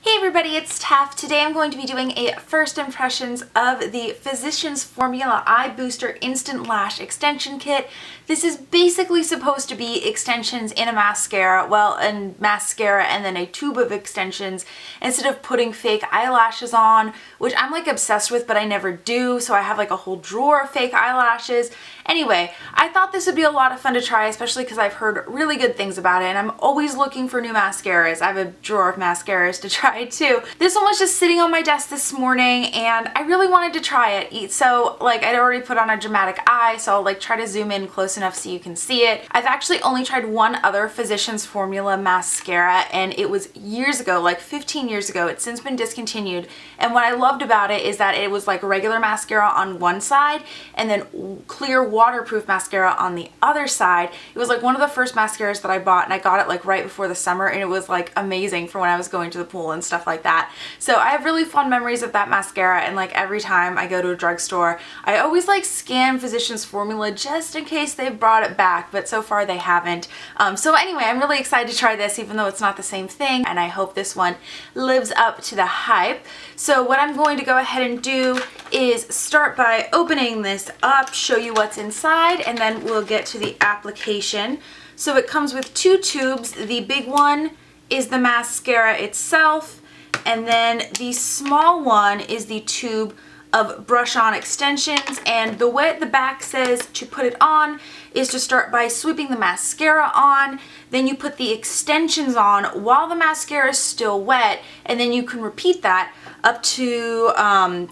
Hey everybody, it's Taff. Today I'm going to be doing a first impressions of the Physicians Formula Eye Booster Instant Lash Extension Kit. This is basically supposed to be extensions in a mascara, and then a tube of extensions instead of putting fake eyelashes on, which I'm like obsessed with, but I never do, so I have like a whole drawer of fake eyelashes. Anyway, I thought this would be a lot of fun to try, especially because I've heard really good things about it, and I'm always looking for new mascaras. I have a drawer of mascaras to try too. This one was just sitting on my desk this morning, and I really wanted to try it. So, like, I'd already put on a dramatic eye, so I'll like try to zoom in close enough so you can see it. I've actually only tried one other Physicians Formula mascara, and it was years ago, like 15 years ago. It's since been discontinued, and what I loved about it is that it was like regular mascara on one side, and then clear waterproof mascara on the other side. It was like one of the first mascaras that I bought, and I got it like right before the summer, and it was like amazing for when I was going to the pool and stuff like that. So I have really fond memories of that mascara, and like every time I go to a drugstore, I always like scan Physicians Formula just in case they've brought it back, but so far they haven't. So anyway, I'm really excited to try this, even though it's not the same thing, and I hope this one lives up to the hype. So what I'm going to go ahead and do is start by opening this up, show you what's inside, and then we'll get to the application. So it comes with two tubes. The big one is the mascara itself, and then the small one is the tube of brush-on extensions. And the way the back says to put it on is to start by sweeping the mascara on, then you put the extensions on while the mascara is still wet, and then you can repeat that up to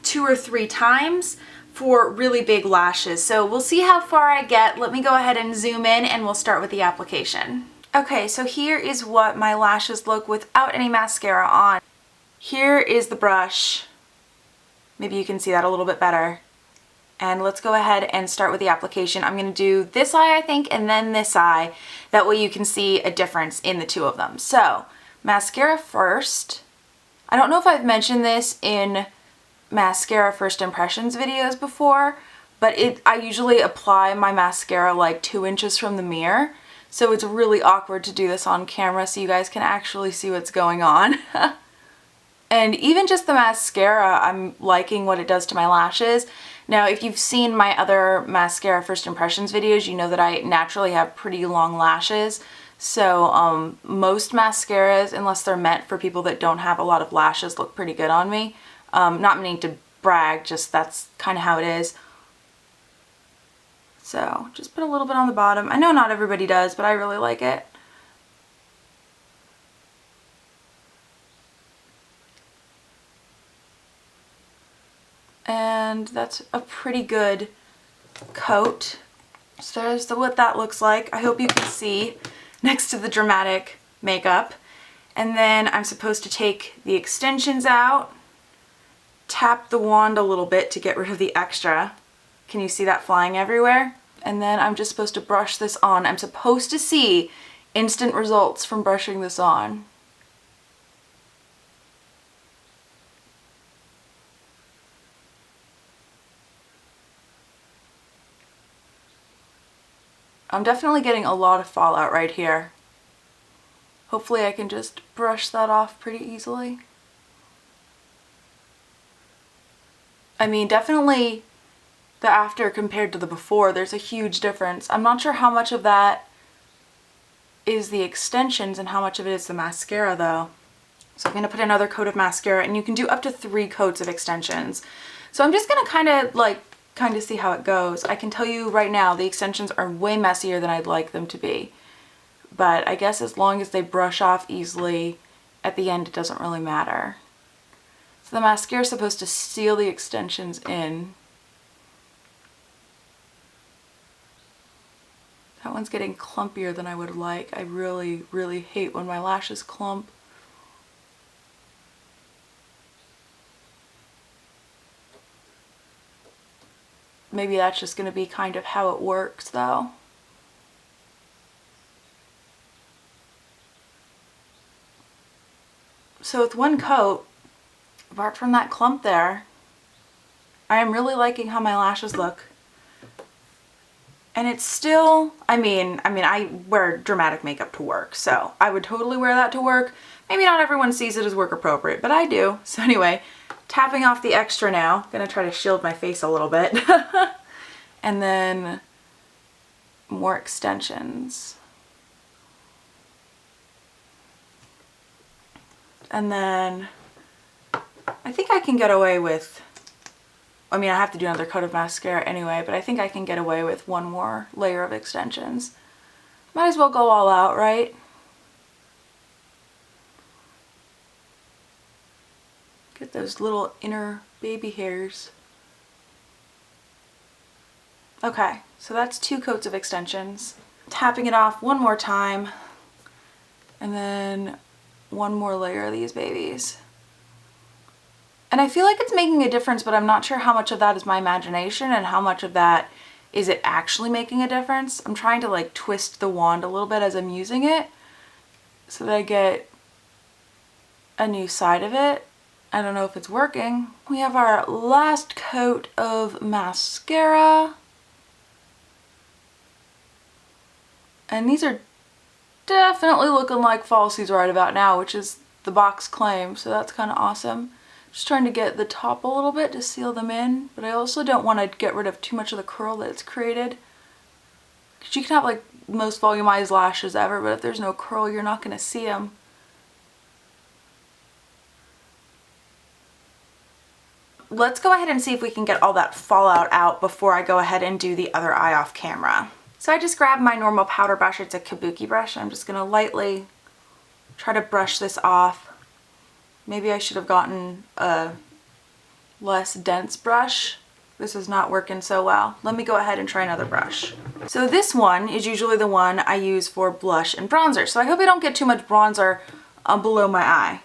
2 or 3 times for really big lashes. So we'll see how far I get. Let me go ahead and zoom in, and we'll start with the application. Okay, so here is what my lashes look without any mascara on. Here is the brush. Maybe you can see that a little bit better. And let's go ahead and start with the application. I'm going to do this eye, I think, and then this eye. That way you can see a difference in the two of them. So, mascara first. I don't know if I've mentioned this in mascara first impressions videos before, but I usually apply my mascara like 2 inches from the mirror. So it's really awkward to do this on camera so you guys can actually see what's going on. And even just the mascara, I'm liking what it does to my lashes. Now, if you've seen my other mascara first impressions videos, you know that I naturally have pretty long lashes. So most mascaras, unless they're meant for people that don't have a lot of lashes, look pretty good on me. Not meaning to brag, just that's kind of how it is. So just put a little bit on the bottom. I know not everybody does, but I really like it. And that's a pretty good coat. So there's what that looks like. I hope you can see next to the dramatic makeup. And then I'm supposed to take the extensions out, tap the wand a little bit to get rid of the extra. Can you see that flying everywhere? And then I'm just supposed to brush this on. I'm supposed to see instant results from brushing this on. I'm definitely getting a lot of fallout right here. Hopefully I can just brush that off pretty easily. I mean, definitely the after compared to the before, there's a huge difference. I'm not sure how much of that is the extensions and how much of it is the mascara though. So I'm going to put another coat of mascara, and you can do up to 3 coats of extensions. So I'm just going to kind of see how it goes. I can tell you right now the extensions are way messier than I'd like them to be. But I guess as long as they brush off easily, at the end it doesn't really matter. So the mascara is supposed to seal the extensions in. That one's getting clumpier than I would like. I really, really hate when my lashes clump. Maybe that's just going to be kind of how it works though. So with one coat, apart from that clump there, I am really liking how my lashes look. And it's still, I mean, I wear dramatic makeup to work, so I would totally wear that to work, Maybe not everyone sees it as work appropriate, but I do. So anyway, tapping off the extra now. Gonna try to shield my face a little bit. And then more extensions. And then I think I can get away with, I mean, I have to do another coat of mascara anyway, but I think I can get away with one more layer of extensions. Might as well go all out, right? Get those little inner baby hairs. Okay, so that's 2 coats of extensions. Tapping it off one more time, and then one more layer of these babies. And I feel like it's making a difference, but I'm not sure how much of that is my imagination and how much of that is it actually making a difference. I'm trying to like twist the wand a little bit as I'm using it so that I get a new side of it. I don't know if it's working. We have our last coat of mascara. And these are definitely looking like falsies right about now, which is the box claim, so that's kind of awesome. Just trying to get the top a little bit to seal them in, but I also don't want to get rid of too much of the curl that it's created. Because you can have like the most volumized lashes ever, but if there's no curl, you're not going to see them. Let's go ahead and see if we can get all that fallout out before I go ahead and do the other eye off camera. So I just grabbed my normal powder brush. It's a kabuki brush. I'm just going to lightly try to brush this off. Maybe I should have gotten a less dense brush. This is not working so well. Let me go ahead and try another brush. So this one is usually the one I use for blush and bronzer. So I hope I don't get too much bronzer below my eye.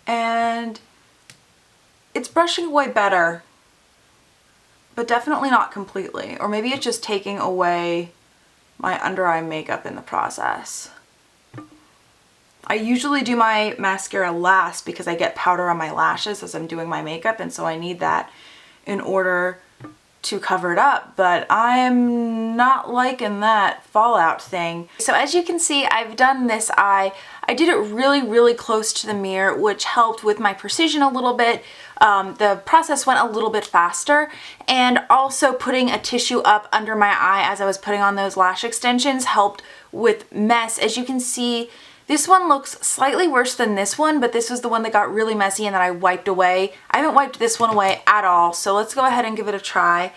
And it's brushing away better, but definitely not completely. Or maybe it's just taking away my under eye makeup in the process. I usually do my mascara last because I get powder on my lashes as I'm doing my makeup, and so I need that in order to cover it up, but I'm not liking that fallout thing. So as you can see, I've done this eye. I did it really close to the mirror, which helped with my precision a little bit. The process went a little bit faster, and also putting a tissue up under my eye as I was putting on those lash extensions helped with mess. As you can see, this one looks slightly worse than this one, but this was the one that got really messy and that I wiped away. I haven't wiped this one away at all, so let's go ahead and give it a try.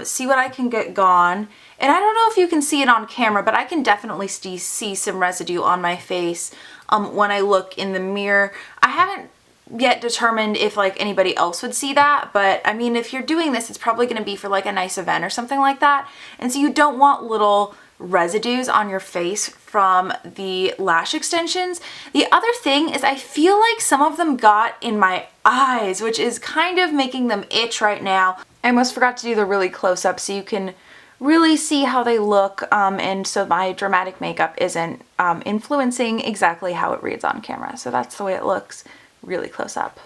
See what I can get gone. And I don't know if you can see it on camera, but I can definitely see some residue on my face when I look in the mirror. I haven't yet determined if like anybody else would see that, but I mean, if you're doing this, it's probably going to be for like a nice event or something like that. And so you don't want little residues on your face from the lash extensions. The other thing is I feel like some of them got in my eyes, which is kind of making them itch right now. I almost forgot to do the really close up so you can really see how they look, and so my dramatic makeup isn't influencing exactly how it reads on camera. So that's the way it looks really close up.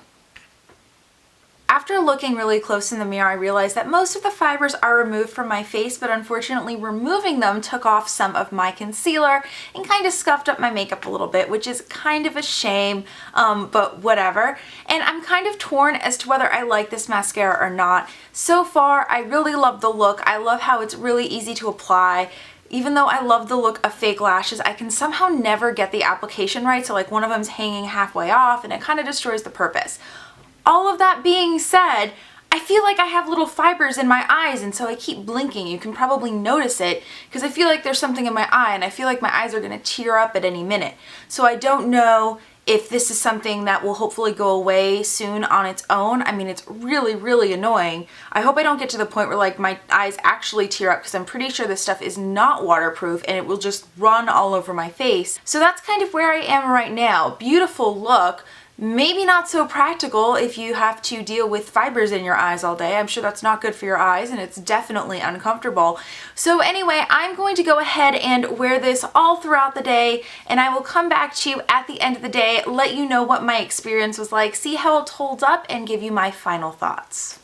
After looking really close in the mirror, I realized that most of the fibers are removed from my face, but unfortunately removing them took off some of my concealer and kind of scuffed up my makeup a little bit, which is kind of a shame, but whatever. And I'm kind of torn as to whether I like this mascara or not. So far, I really love the look. I love how it's really easy to apply. Even though I love the look of fake lashes, I can somehow never get the application right. So like one of them's hanging halfway off and it kind of destroys the purpose. All of that being said, I feel like I have little fibers in my eyes, and so I keep blinking. You can probably notice it because I feel like there's something in my eye, and I feel like my eyes are going to tear up at any minute. So I don't know if this is something that will hopefully go away soon on its own. I mean, it's really annoying. I hope I don't get to the point where like my eyes actually tear up, because I'm pretty sure this stuff is not waterproof and it will just run all over my face. So that's kind of where I am right now. Beautiful look. Maybe not so practical if you have to deal with fibers in your eyes all day. I'm sure that's not good for your eyes, and it's definitely uncomfortable. So anyway, I'm going to go ahead and wear this all throughout the day, and I will come back to you at the end of the day, let you know what my experience was like, see how it holds up, and give you my final thoughts.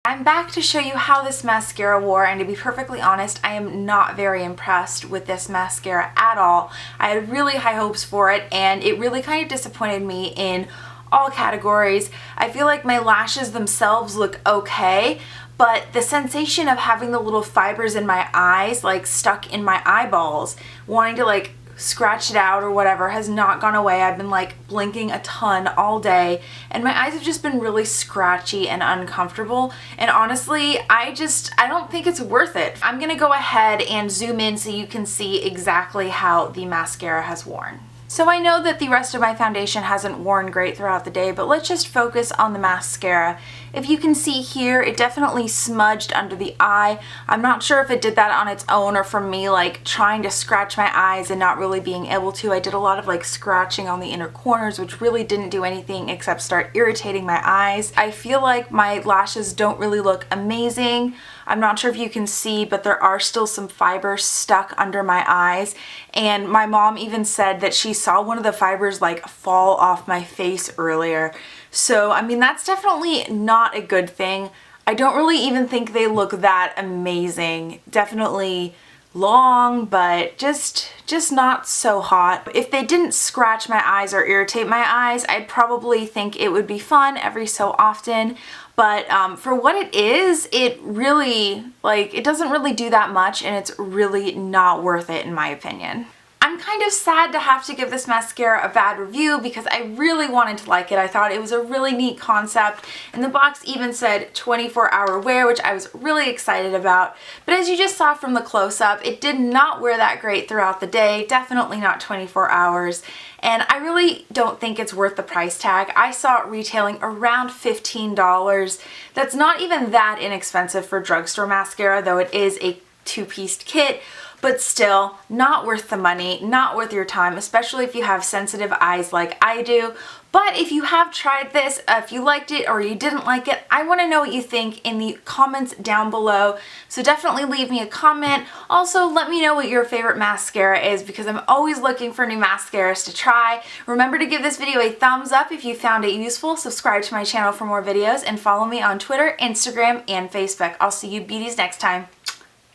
I'm back to show you how this mascara wore, and to be perfectly honest, I am not very impressed with this mascara at all. I had really high hopes for it, and it really kind of disappointed me in all categories. I feel like my lashes themselves look okay, but the sensation of having the little fibers in my eyes, like stuck in my eyeballs, wanting to like scratch it out or whatever, has not gone away. I've been like blinking a ton all day, and my eyes have just been really scratchy and uncomfortable, and honestly I don't think it's worth it. I'm gonna go ahead and zoom in so you can see exactly how the mascara has worn. So I know that the rest of my foundation hasn't worn great throughout the day, but let's just focus on the mascara. If you can see here, it definitely smudged under the eye. I'm not sure if it did that on its own or from me like trying to scratch my eyes and not really being able to. I did a lot of like scratching on the inner corners, which really didn't do anything except start irritating my eyes. I feel like my lashes don't really look amazing. I'm not sure if you can see, but there are still some fibers stuck under my eyes, and my mom even said that she saw one of the fibers like fall off my face earlier. So I mean, that's definitely not a good thing. I don't really even think they look that amazing. Definitely long, but just not so hot. If they didn't scratch my eyes or irritate my eyes, I'd probably think it would be fun every so often. But for what it is, it really, like, it doesn't really do that much, and it's really not worth it in my opinion. I'm kind of sad to have to give this mascara a bad review because I really wanted to like it. I thought it was a really neat concept, and the box even said 24-hour wear, which I was really excited about. But as you just saw from the close-up, it did not wear that great throughout the day, definitely not 24 hours. And I really don't think it's worth the price tag. I saw it retailing around $15. That's not even that inexpensive for drugstore mascara, though it is a two-piece kit. But still, not worth the money, not worth your time, especially if you have sensitive eyes like I do. But if you have tried this, if you liked it or you didn't like it, I want to know what you think in the comments down below. So definitely leave me a comment. Also, let me know what your favorite mascara is, because I'm always looking for new mascaras to try. Remember to give this video a thumbs up if you found it useful, subscribe to my channel for more videos, and follow me on Twitter, Instagram, and Facebook. I'll see you beauties next time.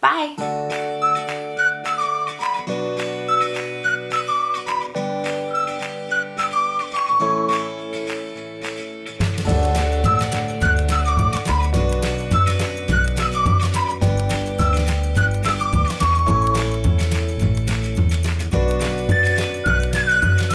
Bye!